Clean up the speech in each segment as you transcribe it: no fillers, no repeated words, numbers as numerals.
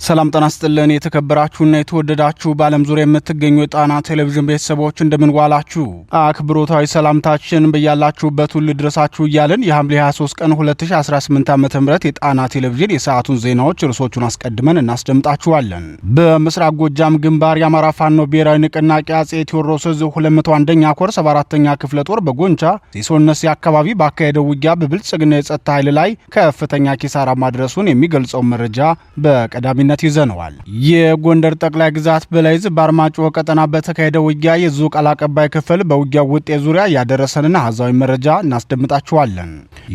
ሰላም ጤና ይስጥልን የተከበራችሁና የተወደዳችሁ በዓለም ዙሪያ የምትገኙ የጣና ቴሌቪዥን ቤተሰቦች እንደምን ዋላችሁ። አክብሮታዊ ሰላምታችን በያላችሁበት ሁሉ ድረሳችሁ እያልን የሐምሌ 23 ቀን 2018 ዓ.ም የጣና ቴሌቪዥን የሰዓቱን ዜናዎች ርዕሶቹን አስቀድመን እናስደምጣችኋለን። በምስራቅ ጎጃም ግንባር የአማራ ፋኖ ብሔራዊ ንቅናቄ አጼ ቴዎድሮስ ዕዝ 201ኛ ኮር 74ኛ ክፍለ ጦር በጎንቻ ሲሶነሲ አካባቢ ባካሄደው ውጊያ በብልጽግና የጸጥታ ኃይል ላይ ከፍተኛ ኪሳራ ማድረሱን የሚገልጸው መረጃ በቀዳሚ ይዘነዋል። የጎንደር ጠቅላይ ግዛት በላይ ዕዝ በአርማጭሆ ቀጠና በተካሄደው ውጊያ የዙ ቃል አቀባይ ክፍል በውጊያው ውጤት ዙሪያ ያደረሰንና አሃዛዊ መረጃ እናስደምጣችኋለን።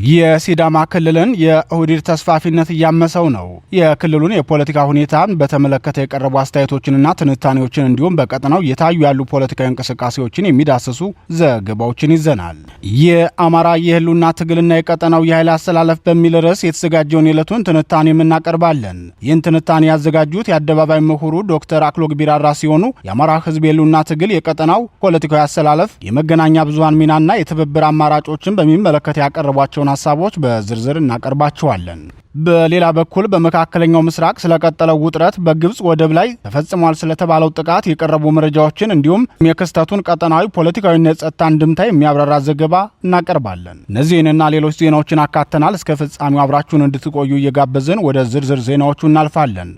የሲዳማ ክልልን የኦህዴድ ተስፋፊነት እያመሰው ነው። የክልሉን የፖለቲካ ሁኔታን በተመለከተ የቀረቡ አስተያየቶችንና ትንታኔዎችን እንዲሁም በቀጠናው እየታዩ ያሉ ፖለቲካዊ እንቅስቃሴዎችን የሚዳስሱ ዘገባዎችን ይዘናል። የአማራ የህልውና ትግልና የቀጠናው የኃይል አስተላለፍ በሚል ርዕስ የተዘጋጀውን የዕለቱን ትንታኔ የምናቀርባለን። ይህን ትንታኔ ያዘጋጁት የአደባባይ ምሁሩ ዶክተር አክሎግ ቢራራ ሲሆኑ የአማራ ህዝብ የህልውና ትግል የቀጠናው ፖለቲካዊ አሰላለፍ የመገናኛ ብዙሃን ሚናና የትብብር አማራጮችን በሚመለከት ያቀረቧቸውን ሀሳቦች በዝርዝር እናቀርባቸዋለን። በሌላ በኩል በመካከለኛው ምስራቅ ስለቀጠለው ውጥረት፣ በግብጽ ወደብ ላይ ተፈጽሟል ስለተባለው ጥቃት የቀረቡ መረጃዎችን እንዲሁም የክስተቱን ቀጠናዊ ፖለቲካዊና የጸጥታ እንድምታ የሚያብራራ ዘገባ እናቀርባለን። እነዚህንና ሌሎች ዜናዎችን አካተናል። እስከ ፍጻሜው አብራችሁን እንድትቆዩ እየጋበዝን ወደ ዝርዝር ዜናዎቹ እናልፋለን።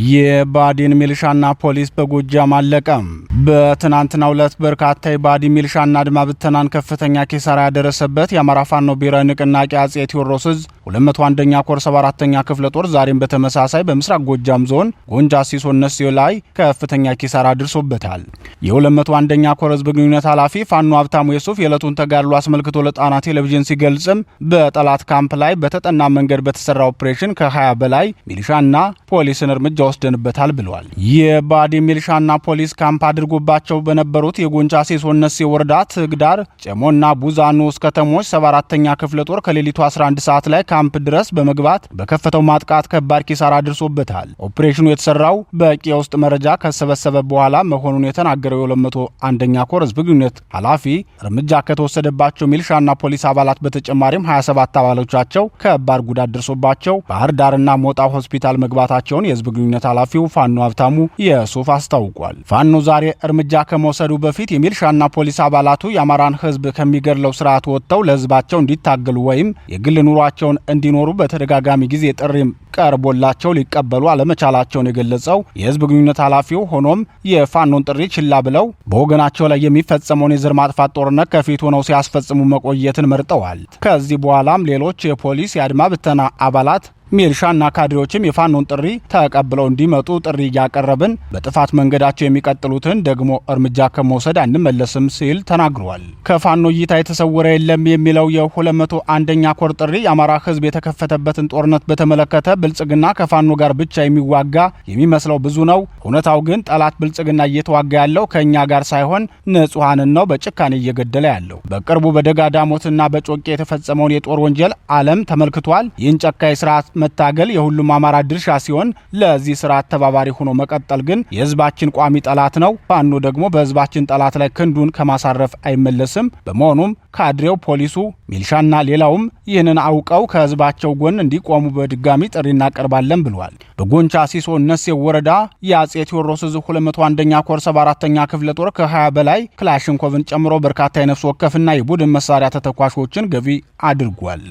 የባዲን ሚሊሻና ፖሊስ በጎጃም አለቀም። በትናንትናው ዕለት በርካታ የባዲን ሚሊሻና አድማ ብተናን ከፍተኛ ኪሳራ ያደረሰበት የአማራ ፋኖ ብሔራዊ ንቅናቄ አጼ ቴዎድሮስ ዕዝ 201ኛ ኮር 74ኛ ክፍለ ጦር ዛሬም በተመሳሳይ በምስራቅ ጎጃም ዞን ጎንቻ ሲሶነሲ ላይ ከፍተኛ ኪሳራ አድርሶበታል። የ201ኛ ኮር ህዝብ ግንኙነት ኃላፊ ፋኖ ሀብታሙ የሱፍ የዕለቱን ተጋድሎ አስመልክቶ ለጣና ቴሌቪዥን ሲገልጽም በጠላት ካምፕ ላይ በተጠና መንገድ በተሰራ ኦፕሬሽን ከ20 በላይ ሚሊሻና ፖሊስን እርምጃ ወስደንበታል ብለዋል። የባዲን ሚሊሻና ፖሊስ ካምፕ አድርጎባቸው በነበሩት የጎንቻ ሲሶነሲ ወረዳ ትግዳር፣ ጨሞና ቡዛኑ ከተሞች 74ኛ ክፍለ ጦር ከሌሊቱ 11 ሰዓት ላይ ካምፕ ድረስ በመግባት በከፈተው ማጥቃት ከባድ ኪሳራ አድርሶበታል። ኦፕሬሽኑ የተሰራው በቂ የውስጥ መረጃ ከሰበሰበ በኋላ መሆኑን የተናገረው የ201ኛ ኮር ህዝብ ግንኙነት ኃላፊ እርምጃ ከተወሰደባቸው ሚሊሻና ፖሊስ አባላት በተጨማሪም 27 አባሎቻቸው ከባድ ጉዳት ደርሶባቸው ባህር ዳርና ሞጣ ሆስፒታል መግባታቸውን የህዝብ ግንኙነት ኃላፊው ፋኖ ሀብታሙ የሱፍ አስታውቋል። ፋኖ ዛሬ እርምጃ ከመውሰዱ በፊት የሚሊሻና ፖሊስ አባላቱ የአማራን ህዝብ ከሚገድለው ስርዓት ወጥተው ለህዝባቸው እንዲታገሉ ወይም የግል ኑሯቸውን እንዲኖሩ በተደጋጋሚ ጊዜ ጥሪም ቀርቦላቸው ሊቀበሉ አለመቻላቸውን የገለጸው የህዝብ ግንኙነት ኃላፊው ሆኖም የፋኖን ጥሪ ችላ ብለው በወገናቸው ላይ የሚፈጸመውን የዘር ማጥፋት ጦርነት ከፊት ሆነው ሲያስፈጽሙ መቆየትን መርጠዋል። ከዚህ በኋላም ሌሎች የፖሊስ የአድማ ብተና አባላት ሚሊሻና ካድሬዎችም የፋኖን ጥሪ ተቀብለው እንዲመጡ ጥሪ እያቀረብን በጥፋት መንገዳቸው የሚቀጥሉትን ደግሞ እርምጃ ከመውሰድ አንመለስም ሲል ተናግሯል። ከፋኖ እይታ የተሰወረ የለም የሚለው የ201ኛ ኮር ጥሪ የአማራ ህዝብ የተከፈተበትን ጦርነት በተመለከተ ብልጽግና ከፋኖ ጋር ብቻ የሚዋጋ የሚመስለው ብዙ ነው። እውነታው ግን ጠላት ብልጽግና እየተዋጋ ያለው ከእኛ ጋር ሳይሆን ንጹሐንን ነው በጭካኔ እየገደለ ያለው። በቅርቡ በደጋዳሞትና በጮቄ የተፈጸመውን የጦር ወንጀል ዓለም ተመልክቷል። ይህን ጨካኝ ስርዓት መታገል የሁሉም አማራ ድርሻ ሲሆን ለዚህ ስርዓት ተባባሪ ሆኖ መቀጠል ግን የህዝባችን ቋሚ ጠላት ነው። ፋኖ ደግሞ በህዝባችን ጠላት ላይ ክንዱን ከማሳረፍ አይመለስም። በመሆኑም ካድሬው፣ ፖሊሱ፣ ሚሊሻና ሌላውም ይህንን አውቀው ከህዝባቸው ጎን እንዲቆሙ በድጋሚ ጥሪ እናቀርባለን ብሏል። በጎንቻ ሲሶነሲ ወረዳ የአጼ ቴዎድሮስ ዕዝ 201ኛ ኮር 74ኛ ክፍለ ጦር ከ20 በላይ ክላሽንኮቭን ጨምሮ በርካታ የነፍስ ወከፍና የቡድን መሳሪያ ተተኳሾችን ገቢ አድርጓል።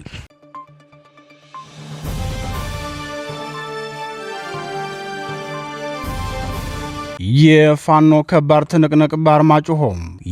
የፋኖ ከባድ ትንቅንቅ በአርማጭሆ።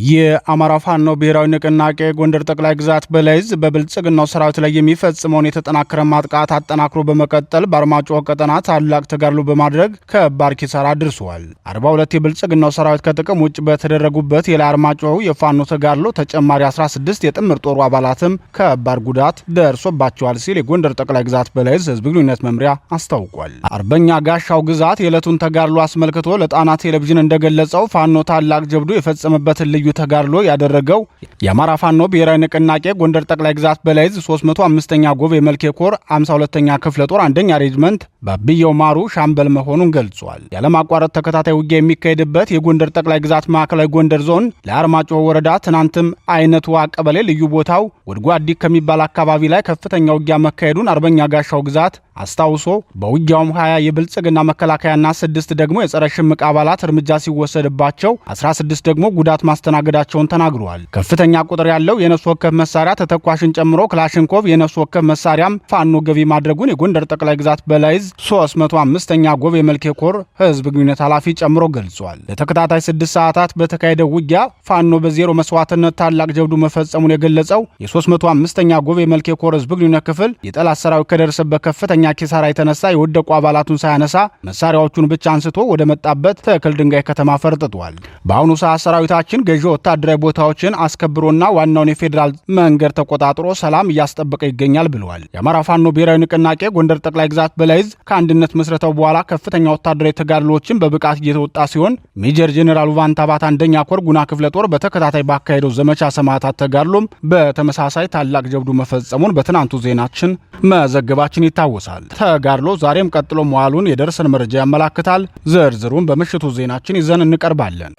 የአማራ ፋኖ ብሔራዊ ንቅናቄ ጎንደር ጠቅላይ ግዛት በላይ ዕዝ በብልጽግናው ሰራዊት ላይ የሚፈጽመውን የተጠናከረ ማጥቃት አጠናክሮ በመቀጠል በአርማጭሆ ቀጠና ታላቅ ተጋድሎ በማድረግ ከባድ ኪሳራ አድርሷል። 42 የብልጽግናው ሰራዊት ከጥቅም ውጭ በተደረጉበት የላይ አርማጭሆ የፋኖ ተጋድሎ ተጨማሪ 16 የጥምር ጦሩ አባላትም ከባድ ጉዳት ደርሶባቸዋል ሲል የጎንደር ጠቅላይ ግዛት በላይ ዕዝ ህዝብ ግንኙነት መምሪያ አስታውቋል። አርበኛ ጋሻው ግዛት የዕለቱን ተጋድሎ አስመልክቶ ለጣና ቴሌቪዥን እንደገለጸው ፋኖ ታላቅ ጀብዱ የፈጸመበትን ልዩ ተጋድሎ ያደረገው የአማራ ፋኖ ብሔራዊ ንቅናቄ ጎንደር ጠቅላይ ግዛት በላይዝ 305ኛ ጎቤ መልኬ ኮር 52ኛ ክፍለ ጦር አንደኛ ሬጅመንት ባብየው ማሩ ሻምበል መሆኑን ገልጿል። ያለማቋረጥ ተከታታይ ውጊያ የሚካሄድበት የጎንደር ጠቅላይ ግዛት ማዕከላዊ ጎንደር ዞን ለአርማጭሆ ወረዳ ትናንትም አይነቱ ቀበሌ ልዩ ቦታው ጉድጓድ ከሚባል አካባቢ ላይ ከፍተኛ ውጊያ መካሄዱን አርበኛ ጋሻው ግዛት አስታውሶ በውጊያውም 20 የብልጽግና መከላከያና 6 ደግሞ የጸረ ሽምቅ አባላት እርምጃ ሲወሰድባቸው 16 ደግሞ ጉዳት ማስተናገዳቸውን ተናግረዋል። ከፍተኛ ቁጥር ያለው የነፍስ ወከፍ መሳሪያ ተተኳሽን ጨምሮ ክላሽንኮቭ የነፍስ ወከፍ መሳሪያም ፋኖ ገቢ ማድረጉን የጎንደር ጠቅላይ ግዛት በላይዝ 305ኛ ጎቤ መልኬ ኮር ህዝብ ግንኙነት ኃላፊ ጨምሮ ገልጿል። ለተከታታይ 6 ሰዓታት በተካሄደው ውጊያ ፋኖ በዜሮ መስዋዕትነት ታላቅ ጀብዱ መፈጸሙን የገለጸው የ305ኛ ጎቤ መልኬ ኮር ህዝብ ግንኙነት ክፍል የጠላት ሰራዊት ከደረሰበት ከፍተኛ ኪሳራ የተነሳ የወደቁ አባላቱን ሳያነሳ መሳሪያዎቹን ብቻ አንስቶ ወደ መጣበት ተክል ድንጋይ ከተማ ፈርጥቷል። በአሁኑ ሰዓት ሰራዊታችን ገዢ ወታደራዊ ቦታዎችን አስከብሮና ዋናውን የፌዴራል መንገድ ተቆጣጥሮ ሰላም እያስጠበቀ ይገኛል ብለዋል። የአማራ ፋኖ ብሔራዊ ንቅናቄ ጎንደር ጠቅላይ ግዛት በላይዝ ከአንድነት መስረታው በኋላ ከፍተኛ ወታደራዊ ተጋድሎችን በብቃት እየተወጣ ሲሆን ሜጀር ጄኔራል ዋንታባት አንደኛ ኮር ጉና ክፍለ ጦር በተከታታይ ባካሄደው ዘመቻ ሰማዕታት ተጋድሎም በተመሳሳይ ታላቅ ጀብዱ መፈጸሙን በትናንቱ ዜናችን መዘገባችን ይታወሳል። ተጋድሎ ዛሬም ቀጥሎ መዋሉን የደረሰን መረጃ ያመላክታል። ዝርዝሩን በምሽቱ ዜናችን ይዘን እንቀርባለን።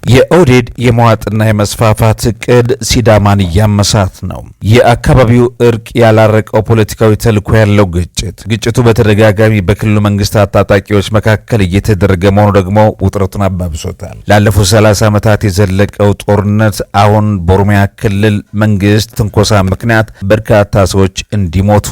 የኦህዴድ የመዋጥና የመስፋፋት እቅድ ሲዳማን እያመሳት ነው። የአካባቢው እርቅ ያላረቀው ፖለቲካዊ ተልዕኮ ያለው ግጭቱ በተደጋጋሚ በክልሉ መንግስታት ታጣቂዎች መካከል እየተደረገ መሆኑ ደግሞ ውጥረቱን አባብሶታል። ላለፉት 30 ዓመታት የዘለቀው ጦርነት አሁን በኦሮሚያ ክልል መንግስት ትንኮሳ ምክንያት በርካታ ሰዎች እንዲሞቱ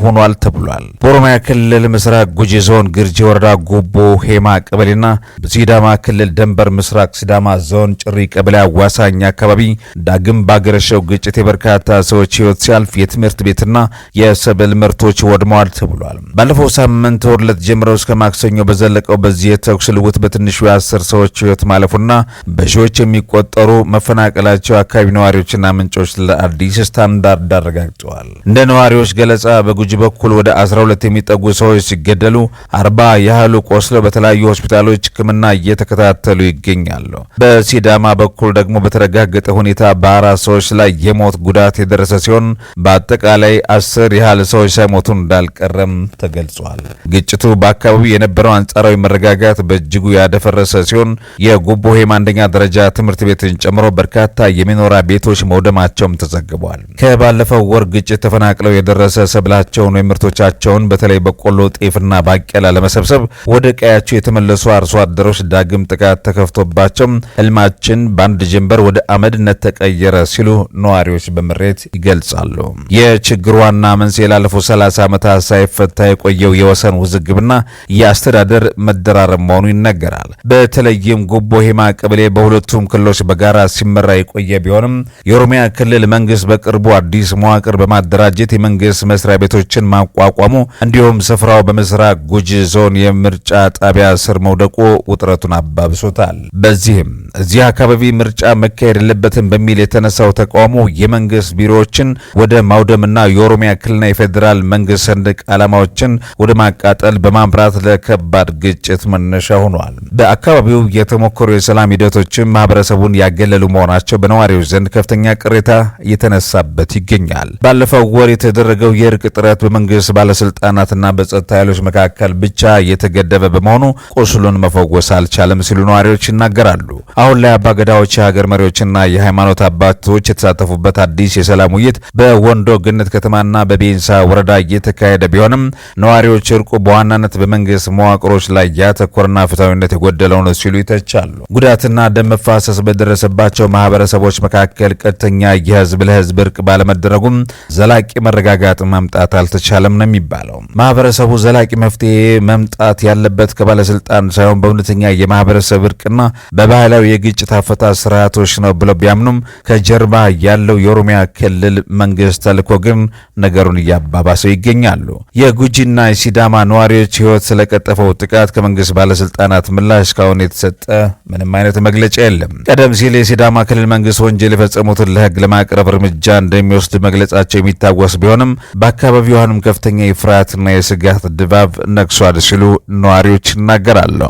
ሆኗል ተብሏል። በኦሮሚያ ክልል ምስራቅ ጉጂ ዞን ግርጂ ወረዳ ጎቦ ሄማ ቀበሌና በሲዳማ ክልል ደንበር ምስራቅ ሲዳማ ዞን ጭሪ ቀበሌ አዋሳኝ አካባቢ ዳግም ባገረሸው ግጭት የበርካታ ሰዎች ህይወት ሲያልፍ የትምህርት ቤትና የሰብል ምርቶች ወድመዋል ተብሏል። ባለፈው ሳምንት ዕለት ጀምሮ እስከ ማክሰኞ በዘለቀው በዚህ የተኩስ ልውውጥ በትንሹ 10 ሰዎች ህይወት ማለፉና በሺዎች የሚቆጠሩ መፈናቀላቸው አካባቢ ነዋሪዎችና ምንጮች ለአዲስ ስታንዳርድ አረጋግጠዋል። እንደ ነዋሪዎች ገለጻ በጉጂ በኩል ወደ 12 የሚጠጉ ሰዎች ሲገደሉ 40 ያህሉ ቆስለው በተለያዩ ሆስፒታሎች ሕክምና እየተከታተሉ ይገኛሉ። በሲዳማ በኩል ደግሞ በተረጋገጠ ሁኔታ በ4 ሰዎች ላይ የሞት ጉዳት የደረሰ ሲሆን በአጠቃላይ 10 ያህል ሰዎች ሳይሞቱ እንዳልቀረም ተገልጿል። ግጭቱ በአካባቢው የነበረው አንጻራዊ መረጋጋት በእጅጉ ያደፈረሰ ሲሆን የጎቦ ሄማ አንደኛ ደረጃ ትምህርት ቤትን ጨምሮ በርካታ የመኖሪያ ቤቶች መውደማቸውም ተዘግቧል። ከባለፈው ወር ግጭት ተፈናቅለው የደረሰ ሰብላቸው ምርቶቻቸውን በተለይ በቆሎ፣ ጤፍና ባቄላ ለመሰብሰብ ወደ ቀያቸው የተመለሱ አርሶ አደሮች ዳግም ጥቃት ተከፍቶባቸው ህልማችን በአንድ ጀንበር ወደ አመድነት ተቀየረ ሲሉ ነዋሪዎች በምሬት ይገልጻሉ። የችግሩ ዋና መንስኤ ላለፉት 30 ዓመታት ሳይፈታ የቆየው የወሰን ውዝግብና የአስተዳደር መደራረብ መሆኑ ይነገራል። በተለይም ጎቦ ሄማ ቀበሌ በሁለቱም ክልሎች በጋራ ሲመራ የቆየ ቢሆንም የኦሮሚያ ክልል መንግስት በቅርቡ አዲስ መዋቅር በማደራጀት የመንግስት መስሪያ ቤቶችን ማቋቋሙ እንዲሁም ስፍራው በምስራቅ ጉጂ ዞን የምርጫ ጣቢያ ስር መውደቁ ውጥረቱን አባብሶታል። በዚህም እዚህ አካባቢ ምርጫ መካሄድ የለበትም በሚል የተነሳው ተቃውሞ የመንግስት ቢሮዎችን ወደ ማውደምና የኦሮሚያ ክልልና የፌዴራል መንግስት ሰንደቅ ዓላማዎችን ወደ ማቃጠል በማምራት ለከባድ ግጭት መነሻ ሆኗል። በአካባቢው የተሞከሩ የሰላም ሂደቶችን ማህበረሰቡን ያገለሉ መሆናቸው በነዋሪዎች ዘንድ ከፍተኛ ቅሬታ እየተነሳበት ይገኛል። ባለፈው ወር የተደረገው የእርቅ ጥረት በመንግስት ባለስልጣናትና በጸጥታ ኃይሎች መካከል ብቻ የተገደበ በመሆኑ ቁስሉን መፈወስ አልቻለም ሲሉ ነዋሪዎች ይናገራሉ። አሁን ላይ አባገዳዎች፣ የሀገር መሪዎችና የሃይማኖት አባቶች የተሳተፉበት አዲስ የሰላም ውይይት በወንዶ ገነት ከተማና በቤንሳ ወረዳ እየተካሄደ ቢሆንም ነዋሪዎች እርቁ በዋናነት በመንግስት መዋቅሮች ላይ ያተኮረና ፍትሐዊነት የጎደለው ነው ሲሉ ይተቻሉ። ጉዳትና ደም መፋሰስ በደረሰባቸው ማህበረሰቦች መካከል ቀጥተኛ የህዝብ ለህዝብ እርቅ ባለመደረጉም ዘላቂ መረጋጋት ማምጣት አልተቻለም ነው የሚባለው። ማህበረሰቡ ዘላቂ መፍትሄ መምጣት ያለበት ከባለስልጣን ሳይሆን በእውነተኛ የማህበረሰብ እርቅና በባህላዊ የግጭት አፈታት ስርዓቶች ነው ብለው ቢያምኑም ከጀርባ ያለው የኦሮሚያ ክልል መንግስት ተልዕኮ ግን ነገሩን እያባባሰው ይገኛሉ። የጉጂና የሲዳማ ነዋሪዎች ህይወት ስለቀጠፈው ጥቃት ከመንግስት ባለስልጣናት ምላሽ እስካሁን የተሰጠ ምንም አይነት መግለጫ የለም። ቀደም ሲል የሲዳማ ክልል መንግስት ወንጀል የፈጸሙትን ለህግ ለማቅረብ እርምጃ እንደሚወስድ መግለጻቸው የሚታወስ ቢሆንም በአካባቢው በአካባቢውንም ከፍተኛ የፍርሃትና የስጋት ድባብ ነግሷል ሲሉ ነዋሪዎች ይናገራሉ።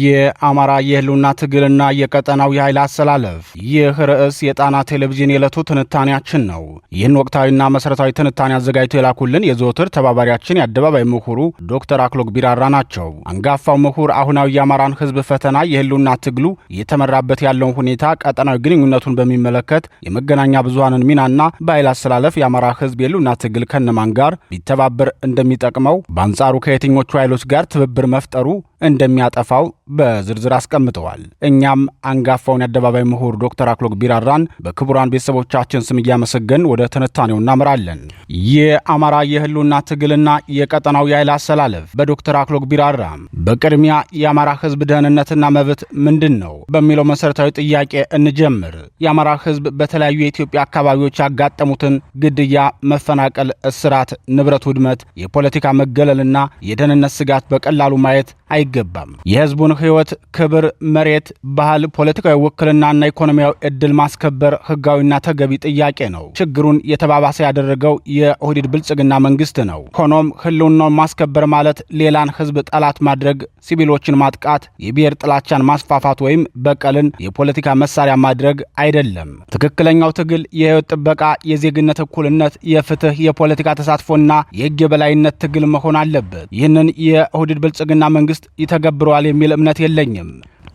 የአማራ የህልውና ትግልና የቀጠናው የኃይል አሰላለፍ። ይህ ርዕስ የጣና ቴሌቪዥን የዕለቱ ትንታኔያችን ነው። ይህን ወቅታዊና መሰረታዊ ትንታኔ አዘጋጅተው የላኩልን የዘወትር ተባባሪያችን የአደባባይ ምሁሩ ዶክተር አክሎግ ቢራራ ናቸው። አንጋፋው ምሁር አሁናዊ የአማራን ህዝብ ፈተና፣ የህልውና ትግሉ እየተመራበት ያለውን ሁኔታ፣ ቀጠናዊ ግንኙነቱን በሚመለከት የመገናኛ ብዙሃንን ሚናና በኃይል አሰላለፍ የአማራ ህዝብ የህልውና ትግል ከነማን ጋር ቢተባበር እንደሚጠቅመው፣ በአንጻሩ ከየትኞቹ ኃይሎች ጋር ትብብር መፍጠሩ እንደሚያጠፋው በዝርዝር አስቀምጠዋል። እኛም አንጋፋውን የአደባባይ ምሁር ዶክተር አክሎግ ቢራራን በክቡራን ቤተሰቦቻችን ስም እያመሰገን ወደ ትንታኔው እናምራለን። የአማራ የህልውና ትግልና የቀጠናው የኃይል አሰላለፍ በዶክተር አክሎግ ቢራራ። በቅድሚያ የአማራ ህዝብ ደህንነትና መብት ምንድን ነው በሚለው መሰረታዊ ጥያቄ እንጀምር። የአማራ ህዝብ በተለያዩ የኢትዮጵያ አካባቢዎች ያጋጠሙትን ግድያ፣ መፈናቀል፣ እስራት፣ ንብረት ውድመት፣ የፖለቲካ መገለልና የደህንነት ስጋት በቀላሉ ማየት አይገባም። የህዝቡን ህይወት፣ ክብር፣ መሬት፣ ባህል፣ ፖለቲካዊ ውክልናና ኢኮኖሚያዊ ዕድል ማስከበር ህጋዊና ተገቢ ጥያቄ ነው። ችግሩን የተባባሰ ያደረገው የኦህዴድ ብልጽግና መንግስት ነው። ሆኖም ህልውናውን ማስከበር ማለት ሌላን ህዝብ ጠላት ማድረግ፣ ሲቪሎችን ማጥቃት፣ የብሔር ጥላቻን ማስፋፋት ወይም በቀልን የፖለቲካ መሳሪያ ማድረግ አይደለም። ትክክለኛው ትግል የህይወት ጥበቃ፣ የዜግነት እኩልነት፣ የፍትህ፣ የፖለቲካ ተሳትፎና የህግ የበላይነት ትግል መሆን አለበት። ይህንን የኦህዴድ ብልጽግና መንግስት ይተገብረዋል የሚል እምነት የለኝም።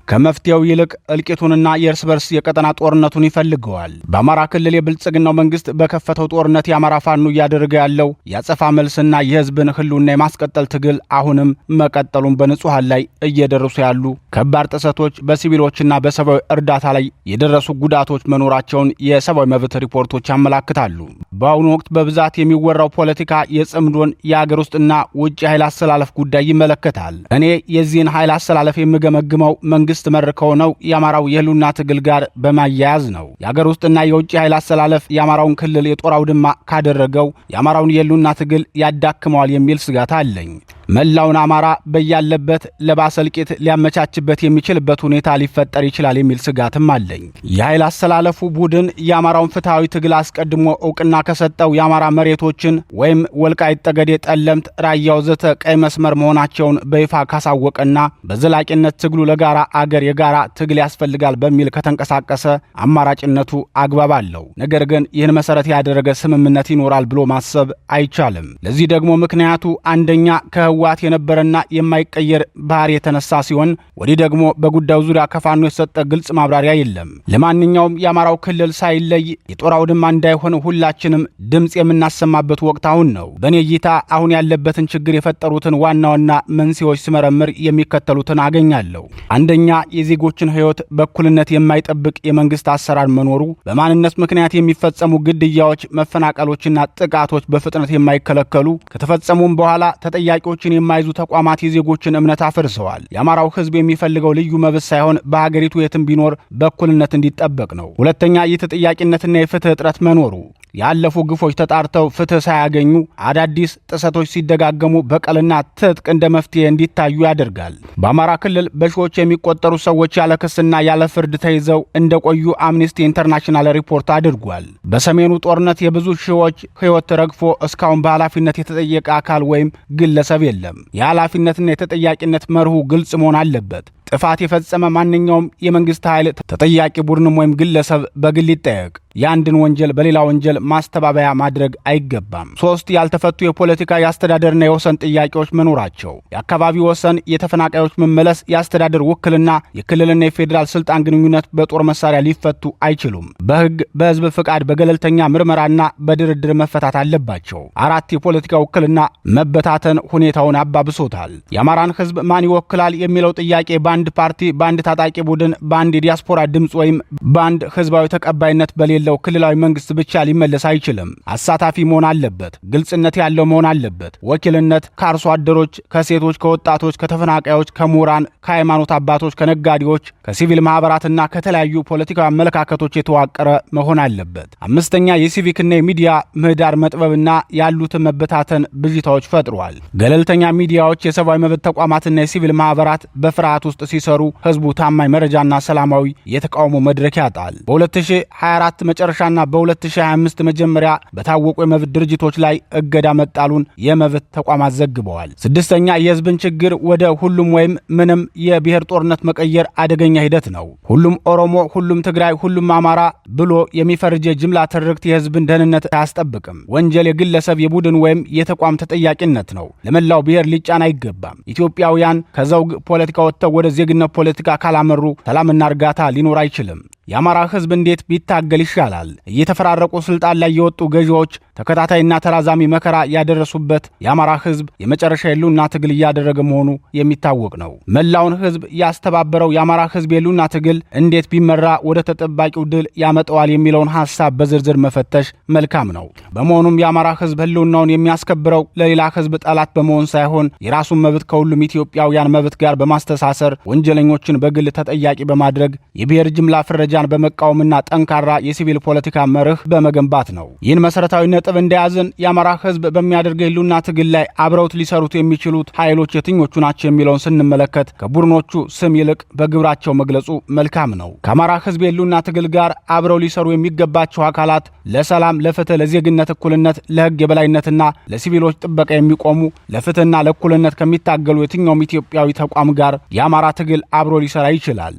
ከመፍትሄው ይልቅ እልቂቱንና የእርስ በርስ የቀጠና ጦርነቱን ይፈልገዋል። በአማራ ክልል የብልጽግናው መንግስት በከፈተው ጦርነት የአማራ ፋኖ እያደረገ ያለው የአጸፋ መልስና የህዝብን ህልውና የማስቀጠል ትግል አሁንም መቀጠሉን፣ በንጹሐን ላይ እየደረሱ ያሉ ከባድ ጥሰቶች፣ በሲቪሎችና በሰብአዊ እርዳታ ላይ የደረሱ ጉዳቶች መኖራቸውን የሰብአዊ መብት ሪፖርቶች ያመላክታሉ። በአሁኑ ወቅት በብዛት የሚወራው ፖለቲካ የጽምዶን የአገር ውስጥና ውጭ ኃይል አሰላለፍ ጉዳይ ይመለከታል። እኔ የዚህን ኃይል አሰላለፍ የምገመግመው መንግስት መር ከሆነው የአማራው የህልውና ትግል ጋር በማያያዝ ነው። የአገር ውስጥና የውጭ ኃይል አሰላለፍ የአማራውን ክልል የጦር አውድማ ካደረገው የአማራውን የህልውና ትግል ያዳክመዋል የሚል ስጋት አለኝ። መላውን አማራ በያለበት ለባሰ እልቂት ሊያመቻችበት የሚችልበት ሁኔታ ሊፈጠር ይችላል የሚል ስጋትም አለኝ። የኃይል አሰላለፉ ቡድን የአማራውን ፍትሐዊ ትግል አስቀድሞ እውቅና ከሰጠው የአማራ መሬቶችን ወይም ወልቃይት ጠገዴ፣ ጠለምት፣ ራያ ወዘተ ቀይ መስመር መሆናቸውን በይፋ ካሳወቀና በዘላቂነት ትግሉ ለጋራ አገር የጋራ ትግል ያስፈልጋል በሚል ከተንቀሳቀሰ አማራጭነቱ አግባብ አለው። ነገር ግን ይህን መሰረት ያደረገ ስምምነት ይኖራል ብሎ ማሰብ አይቻልም። ለዚህ ደግሞ ምክንያቱ አንደኛ ከህወሓት የነበረና የማይቀየር ባህሪ የተነሳ ሲሆን፣ ወዲህ ደግሞ በጉዳዩ ዙሪያ ከፋኖ የተሰጠ ግልጽ ማብራሪያ የለም። ለማንኛውም የአማራው ክልል ሳይለይ የጦር አውድማ እንዳይሆን ሁላችንም ድምፅ የምናሰማበት ወቅት አሁን ነው። በእኔ እይታ አሁን ያለበትን ችግር የፈጠሩትን ዋና ዋና መንስኤዎች ስመረምር የሚከተሉትን አገኛለሁ። አንደኛ፣ የዜጎችን ህይወት በእኩልነት የማይጠብቅ የመንግስት አሰራር መኖሩ፣ በማንነት ምክንያት የሚፈጸሙ ግድያዎች፣ መፈናቀሎችና ጥቃቶች በፍጥነት የማይከለከሉ፣ ከተፈጸሙም በኋላ ተጠያቂዎችን የማይዙ ተቋማት የዜጎችን እምነት አፈርሰዋል። የአማራው ህዝብ የሚፈልገው ልዩ መብት ሳይሆን በሀገሪቱ የትም ቢኖር በእኩልነት እንዲጠበቅ ነው። ሁለተኛ፣ የተጠያቂነትና የፍትህ እጥረት መኖሩ፣ ያለፉ ግፎች ተጣርተው ፍትህ ሳያገኙ አዳዲስ ጥሰቶች ሲደጋገሙ በቀልና ትጥቅ እንደ መፍትሄ እንዲታዩ ያደርጋል። በአማራ ክልል በሺዎች የሚቆጠሩ ሰዎች ያለ ክስና ያለ ፍርድ ተይዘው እንደቆዩ አምነስቲ ኢንተርናሽናል ሪፖርት አድርጓል። በሰሜኑ ጦርነት የብዙ ሺዎች ህይወት ረግፎ እስካሁን በኃላፊነት የተጠየቀ አካል ወይም ግለሰብ የለም። የኃላፊነትና የተጠያቂነት መርሁ ግልጽ መሆን አለበት። ጥፋት የፈጸመ ማንኛውም የመንግስት ኃይል ተጠያቂ ቡድንም ወይም ግለሰብ በግል ይጠየቅ። የአንድን ወንጀል በሌላ ወንጀል ማስተባበያ ማድረግ አይገባም። 3 ያልተፈቱ የፖለቲካ የአስተዳደርና የወሰን ጥያቄዎች መኖራቸው። የአካባቢ ወሰን፣ የተፈናቃዮች መመለስ፣ የአስተዳደር ውክልና፣ የክልልና የፌዴራል ስልጣን ግንኙነት በጦር መሳሪያ ሊፈቱ አይችሉም። በህግ፣ በህዝብ ፍቃድ፣ በገለልተኛ ምርመራና በድርድር መፈታት አለባቸው። 4 የፖለቲካ ውክልና መበታተን ሁኔታውን አባብሶታል። የአማራን ህዝብ ማን ይወክላል የሚለው ጥያቄ በአንድ ፓርቲ፣ በአንድ ታጣቂ ቡድን፣ በአንድ የዲያስፖራ ድምፅ ወይም በአንድ ህዝባዊ ተቀባይነት በሌለ ያለው ክልላዊ መንግስት ብቻ ሊመለስ አይችልም። አሳታፊ መሆን አለበት። ግልጽነት ያለው መሆን አለበት። ወኪልነት ከአርሶ አደሮች፣ ከሴቶች፣ ከወጣቶች፣ ከተፈናቃዮች፣ ከምሁራን፣ ከሃይማኖት አባቶች፣ ከነጋዴዎች፣ ከሲቪል ማህበራትና ከተለያዩ ፖለቲካዊ አመለካከቶች የተዋቀረ መሆን አለበት። አምስተኛ የሲቪክና የሚዲያ ምህዳር መጥበብና ያሉትን መበታተን ብዥታዎች ፈጥሯል። ገለልተኛ ሚዲያዎች፣ የሰብአዊ መብት ተቋማትና የሲቪል ማህበራት በፍርሃት ውስጥ ሲሰሩ ህዝቡ ታማኝ መረጃና ሰላማዊ የተቃውሞ መድረክ ያጣል። በ2024 መጨረሻና በ2025 መጀመሪያ በታወቁ የመብት ድርጅቶች ላይ እገዳ መጣሉን የመብት ተቋማት ዘግበዋል። ስድስተኛ የህዝብን ችግር ወደ ሁሉም ወይም ምንም የብሔር ጦርነት መቀየር አደገኛ ሂደት ነው። ሁሉም ኦሮሞ፣ ሁሉም ትግራይ፣ ሁሉም አማራ ብሎ የሚፈርጅ የጅምላ ትርክት የህዝብን ደህንነት አያስጠብቅም። ወንጀል የግለሰብ የቡድን ወይም የተቋም ተጠያቂነት ነው። ለመላው ብሔር ሊጫን አይገባም። ኢትዮጵያውያን ከዘውግ ፖለቲካ ወጥተው ወደ ዜግነት ፖለቲካ ካላመሩ ሰላምና እርጋታ ሊኖር አይችልም። የአማራ ህዝብ እንዴት ቢታገል ይሻላል? እየተፈራረቁ ስልጣን ላይ የወጡ ገዢዎች ተከታታይና ተራዛሚ መከራ ያደረሱበት የአማራ ህዝብ የመጨረሻ የህልውና ትግል እያደረገ መሆኑ የሚታወቅ ነው። መላውን ህዝብ ያስተባበረው የአማራ ህዝብ የህልውና ትግል እንዴት ቢመራ ወደ ተጠባቂው ድል ያመጣዋል የሚለውን ሐሳብ በዝርዝር መፈተሽ መልካም ነው። በመሆኑም የአማራ ህዝብ ህልውናውን የሚያስከብረው ለሌላ ህዝብ ጠላት በመሆን ሳይሆን የራሱን መብት ከሁሉም ኢትዮጵያውያን መብት ጋር በማስተሳሰር ወንጀለኞችን በግል ተጠያቂ በማድረግ የብሔር ጅምላ ፍረጃ በመቃወምና ጠንካራ የሲቪል ፖለቲካ መርህ በመገንባት ነው። ይህን መሰረታዊ ነጥብ እንደያዝን የአማራ ህዝብ በሚያደርገው የህልውና ትግል ላይ አብረውት ሊሰሩት የሚችሉት ኃይሎች የትኞቹ ናቸው የሚለውን ስንመለከት ከቡድኖቹ ስም ይልቅ በግብራቸው መግለጹ መልካም ነው። ከአማራ ህዝብ የህልውና ትግል ጋር አብረው ሊሰሩ የሚገባቸው አካላት ለሰላም፣ ለፍትህ፣ ለዜግነት እኩልነት፣ ለህግ የበላይነትና ለሲቪሎች ጥበቃ የሚቆሙ ለፍትህና ለእኩልነት ከሚታገሉ የትኛውም ኢትዮጵያዊ ተቋም ጋር የአማራ ትግል አብሮ ሊሰራ ይችላል።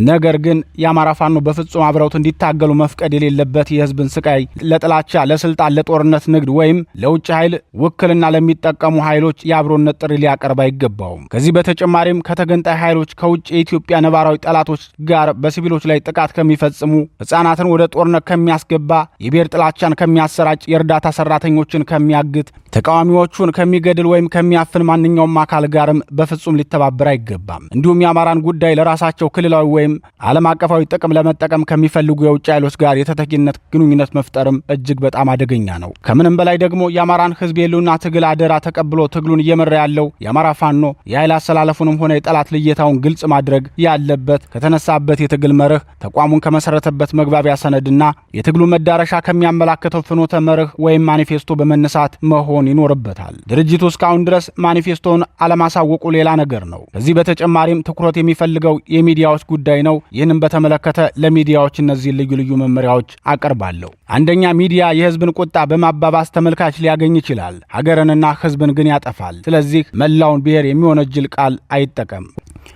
ነገር ግን የአማራ ፋኖ በፍጹም አብረውት እንዲታገሉ መፍቀድ የሌለበት የህዝብን ስቃይ ለጥላቻ፣ ለስልጣን፣ ለጦርነት ንግድ ወይም ለውጭ ኃይል ውክልና ለሚጠቀሙ ኃይሎች የአብሮነት ጥሪ ሊያቀርብ አይገባውም። ከዚህ በተጨማሪም ከተገንጣይ ኃይሎች ከውጭ የኢትዮጵያ ነባራዊ ጠላቶች ጋር በሲቪሎች ላይ ጥቃት ከሚፈጽሙ፣ ህፃናትን ወደ ጦርነት ከሚያስገባ፣ የብሔር ጥላቻን ከሚያሰራጭ፣ የእርዳታ ሰራተኞችን ከሚያግት፣ ተቃዋሚዎቹን ከሚገድል ወይም ከሚያፍን ማንኛውም አካል ጋርም በፍጹም ሊተባበር አይገባም። እንዲሁም የአማራን ጉዳይ ለራሳቸው ክልላዊ ወይም ዓለም አቀፋዊ ጥቅም ለመጠቀም ከሚፈልጉ የውጭ ኃይሎች ጋር የተተኪነት ግንኙነት መፍጠርም እጅግ በጣም አደገኛ ነው። ከምንም በላይ ደግሞ የአማራን ህዝብ የህልውና ትግል አደራ ተቀብሎ ትግሉን እየመራ ያለው የአማራ ፋኖ የኃይል አሰላለፉንም ሆነ የጠላት ልየታውን ግልጽ ማድረግ ያለበት ከተነሳበት የትግል መርህ፣ ተቋሙን ከመሰረተበት መግባቢያ ሰነድና የትግሉ መዳረሻ ከሚያመላክተው ፍኖተ መርህ ወይም ማኒፌስቶ በመነሳት መሆን ይኖርበታል። ድርጅቱ እስካሁን ድረስ ማኒፌስቶን አለማሳወቁ ሌላ ነገር ነው። ከዚህ በተጨማሪም ትኩረት የሚፈልገው የሚዲያዎች ጉዳይ ነው። ይህንን በተመለከተ ለሚዲያዎች እነዚህ ልዩ ልዩ መመሪያዎች አቀርባለሁ። አንደኛ፣ ሚዲያ የህዝብን ቁጣ በማባባስ ተመልካች ሊያገኝ ይችላል፣ ሀገርንና ህዝብን ግን ያጠፋል። ስለዚህ መላውን ብሔር የሚወነጅል ቃል አይጠቀም።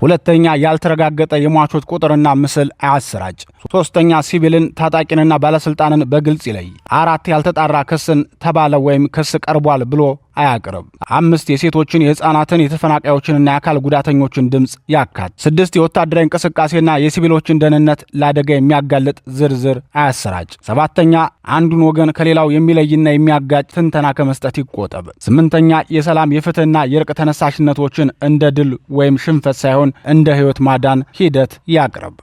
ሁለተኛ፣ ያልተረጋገጠ የሟቾች ቁጥርና ምስል አያሰራጭ። ሶስተኛ፣ ሲቪልን ታጣቂንና ባለስልጣንን በግልጽ ይለይ። አራት፣ ያልተጣራ ክስን ተባለ ወይም ክስ ቀርቧል ብሎ አያቅርብ። አምስት፣ የሴቶችን፣ የህፃናትን፣ የተፈናቃዮችንና የአካል ጉዳተኞችን ድምፅ ያካት። ስድስት፣ የወታደራዊ እንቅስቃሴና የሲቪሎችን ደህንነት ለአደጋ የሚያጋልጥ ዝርዝር አያሰራጭ። ሰባተኛ፣ አንዱን ወገን ከሌላው የሚለይና የሚያጋጭ ትንተና ከመስጠት ይቆጠብ። ስምንተኛ፣ የሰላም የፍትህና የእርቅ ተነሳሽነቶችን እንደ ድል ወይም ሽንፈት ሳይሆን እንደ ህይወት ማዳን ሂደት ያቅርብ።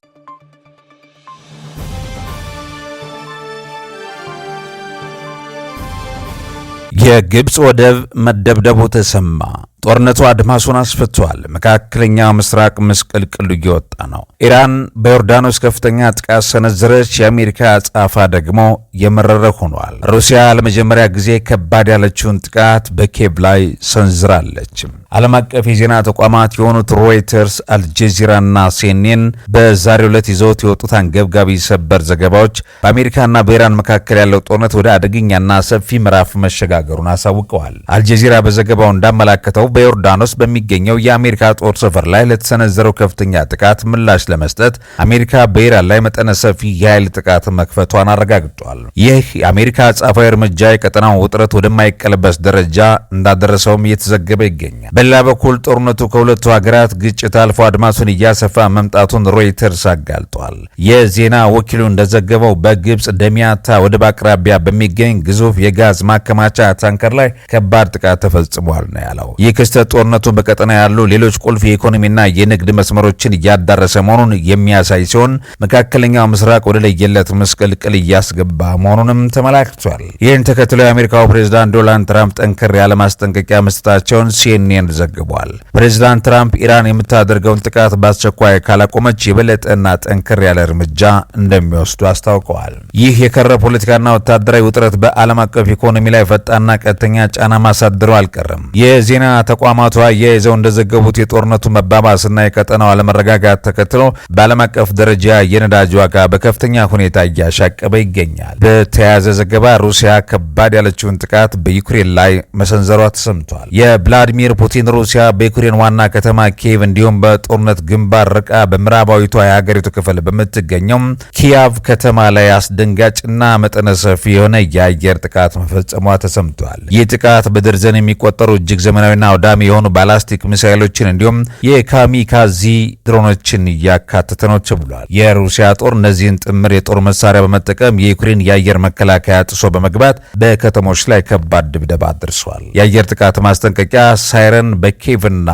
የግብፅ ወደብ መደብደቡ ተሰማ። ጦርነቱ አድማሱን አስፍቷል። መካከለኛው ምስራቅ ምስቅልቅሉ እየወጣ ነው። ኢራን በዮርዳኖስ ከፍተኛ ጥቃት ሰነዘረች። የአሜሪካ አጻፋ ደግሞ የመረረ ሆኗል። ሩሲያ ለመጀመሪያ ጊዜ ከባድ ያለችውን ጥቃት በኬብ ላይ ሰንዝራለች። ዓለም አቀፍ የዜና ተቋማት የሆኑት ሮይተርስ፣ አልጀዚራና ሲኤንኤን በዛሬው ዕለት ይዘውት የወጡት አንገብጋቢ ሰበር ዘገባዎች በአሜሪካና በኢራን መካከል ያለው ጦርነት ወደ አደገኛና ሰፊ ምዕራፍ መሸጋገሩን አሳውቀዋል። አልጀዚራ በዘገባው እንዳመላከተው በዮርዳኖስ በሚገኘው የአሜሪካ ጦር ሰፈር ላይ ለተሰነዘረው ከፍተኛ ጥቃት ምላሽ ለመስጠት አሜሪካ በኢራን ላይ መጠነ ሰፊ የኃይል ጥቃት መክፈቷን አረጋግጧል። ይህ የአሜሪካ አጸፋዊ እርምጃ የቀጠናውን ውጥረት ወደማይቀለበስ ደረጃ እንዳደረሰውም እየተዘገበ ይገኛል። በሌላ በኩል ጦርነቱ ከሁለቱ ሀገራት ግጭት አልፎ አድማሱን እያሰፋ መምጣቱን ሮይተርስ አጋልጧል። የዜና ወኪሉ እንደዘገበው በግብፅ ደሚያታ ወደብ አቅራቢያ በሚገኝ ግዙፍ የጋዝ ማከማቻ ታንከር ላይ ከባድ ጥቃት ተፈጽሟል ነው ያለው። ይህ ክስተት ጦርነቱ በቀጠና ያሉ ሌሎች ቁልፍ የኢኮኖሚና የንግድ መስመሮችን እያዳረሰ መሆኑን የሚያሳይ ሲሆን መካከለኛው ምስራቅ ወደ ለየለት መስቀልቅል እያስገባ መሆኑንም ተመላክቷል። ይህን ተከትሎ የአሜሪካው ፕሬዝዳንት ዶናልድ ትራምፕ ጠንከር ያለ ማስጠንቀቂያ መስጠታቸውን ሲኤንኤን ዘግቧል። ፕሬዝዳንት ትራምፕ ኢራን የምታደርገውን ጥቃት በአስቸኳይ ካላቆመች የበለጠና ጠንከር ያለ እርምጃ እንደሚወስዱ አስታውቀዋል። ይህ የከረ ፖለቲካና ወታደራዊ ውጥረት በዓለም አቀፍ ኢኮኖሚ ላይ ፈጣንና ቀጥተኛ ጫና ማሳደሩ አልቀረም። የዜና ተቋማቱ አያይዘው እንደዘገቡት የጦርነቱ መባባስና የቀጠናው አለመረጋጋት ተከትሎ በዓለም አቀፍ ደረጃ የነዳጅ ዋጋ በከፍተኛ ሁኔታ እያሻቀበ ይገኛል። በተያያዘ ዘገባ ሩሲያ ከባድ ያለችውን ጥቃት በዩክሬን ላይ መሰንዘሯ ተሰምቷል። የቭላዲሚር ፑቲን ሩሲያ በዩክሬን ዋና ከተማ ኪየቭ እንዲሁም በጦርነት ግንባር ርቃ በምዕራባዊቷ የሀገሪቱ ክፍል በምትገኘው ኪየቭ ከተማ ላይ አስደንጋጭና መጠነ ሰፊ የሆነ የአየር ጥቃት መፈጸሟ ተሰምቷል። ይህ ጥቃት በደርዘን የሚቆጠሩ እጅግ ዘመናዊና አውዳሚ የሆኑ ባላስቲክ ሚሳይሎችን እንዲሁም የካሚካዚ ድሮኖችን እያካተተ ነው ተብሏል። የሩሲያ ጦር እነዚህን ጥምር የጦር መሳሪያ በመጠቀም የዩክሬን የአየር መከላከያ ጥሶ በመግባት በከተሞች ላይ ከባድ ድብደባ አድርሷል። የአየር ጥቃት ማስጠንቀቂያ ሳይረን በኪየቭና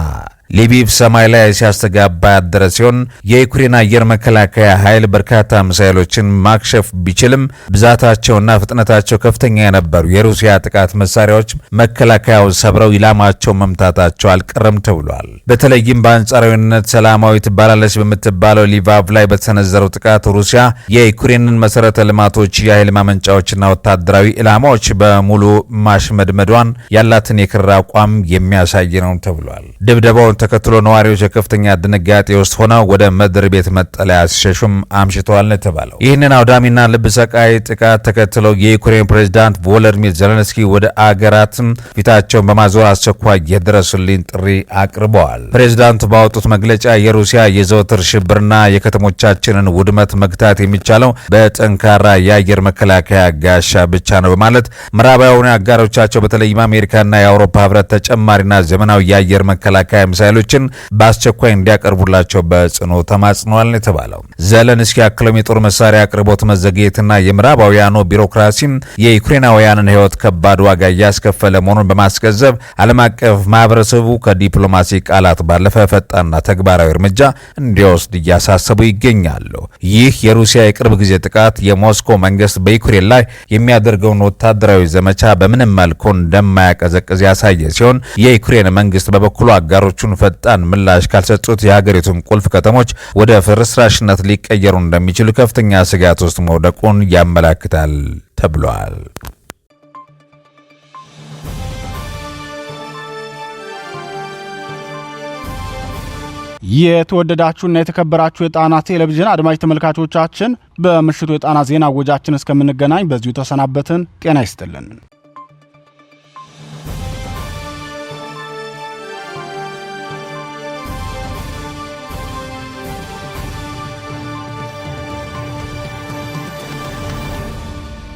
ሊቪቭ ሰማይ ላይ ሲያስተጋባ ያደረ ሲሆን የዩክሬን አየር መከላከያ ኃይል በርካታ ሚሳይሎችን ማክሸፍ ቢችልም ብዛታቸውና ፍጥነታቸው ከፍተኛ የነበሩ የሩሲያ ጥቃት መሳሪያዎች መከላከያውን ሰብረው ኢላማቸው መምታታቸው አልቀረም ተብሏል። በተለይም በአንጻራዊነት ሰላማዊ ትባላለች በምትባለው ሊቫቭ ላይ በተሰነዘረው ጥቃት ሩሲያ የዩክሬንን መሰረተ ልማቶች፣ የኃይል ማመንጫዎችና ወታደራዊ ኢላማዎች በሙሉ ማሽመድመዷን ያላትን የክር አቋም የሚያሳይ ነው ተብሏል። ድብደባው ተከትሎ ነዋሪዎች የከፍተኛ ድንጋጤ ውስጥ ሆነው ወደ ምድር ቤት መጠለያ ሲሸሹም አምሽተዋል ነው የተባለው። ይህንን አውዳሚና ልብ ሰቃይ ጥቃት ተከትለው የዩክሬን ፕሬዝዳንት ቮሎዲሚር ዜሌንስኪ ወደ አገራትም ፊታቸውን በማዞር አስቸኳይ የድረሱልኝ ጥሪ አቅርበዋል። ፕሬዝዳንቱ ባወጡት መግለጫ የሩሲያ የዘወትር ሽብርና የከተሞቻችንን ውድመት መግታት የሚቻለው በጠንካራ የአየር መከላከያ ጋሻ ብቻ ነው በማለት ምዕራባውያን አጋሮቻቸው በተለይም አሜሪካና የአውሮፓ ህብረት ተጨማሪና ዘመናዊ የአየር መከላከያ ሚሳይሎችን በአስቸኳይ እንዲያቀርቡላቸው በጽኑ ተማጽነዋል ነው የተባለው። ዜሌንስኪ አክለውም የጦር መሳሪያ አቅርቦት መዘግየትና የምዕራባውያኑ ቢሮክራሲ የዩክሬናውያንን ህይወት ከባድ ዋጋ እያስከፈለ መሆኑን በማስገንዘብ ዓለም አቀፍ ማህበረሰቡ ከዲፕሎማሲ ቃላት ባለፈ ፈጣንና ተግባራዊ እርምጃ እንዲወስድ እያሳሰቡ ይገኛሉ። ይህ የሩሲያ የቅርብ ጊዜ ጥቃት የሞስኮ መንግስት በዩክሬን ላይ የሚያደርገውን ወታደራዊ ዘመቻ በምንም መልኩ እንደማያቀዘቅዝ ያሳየ ሲሆን የዩክሬን መንግስት በበኩሉ አጋሮቹን ፈጣን ምላሽ ካልሰጡት የሀገሪቱን ቁልፍ ከተሞች ወደ ፍርስራሽነት ሊቀየሩ እንደሚችሉ ከፍተኛ ስጋት ውስጥ መውደቁን ያመላክታል ተብሏል። የተወደዳችሁና የተከበራችሁ የጣና ቴሌቪዥን አድማጭ ተመልካቾቻችን በምሽቱ የጣና ዜና ወጃችን እስከምንገናኝ በዚሁ ተሰናበትን። ጤና ይስጥልን።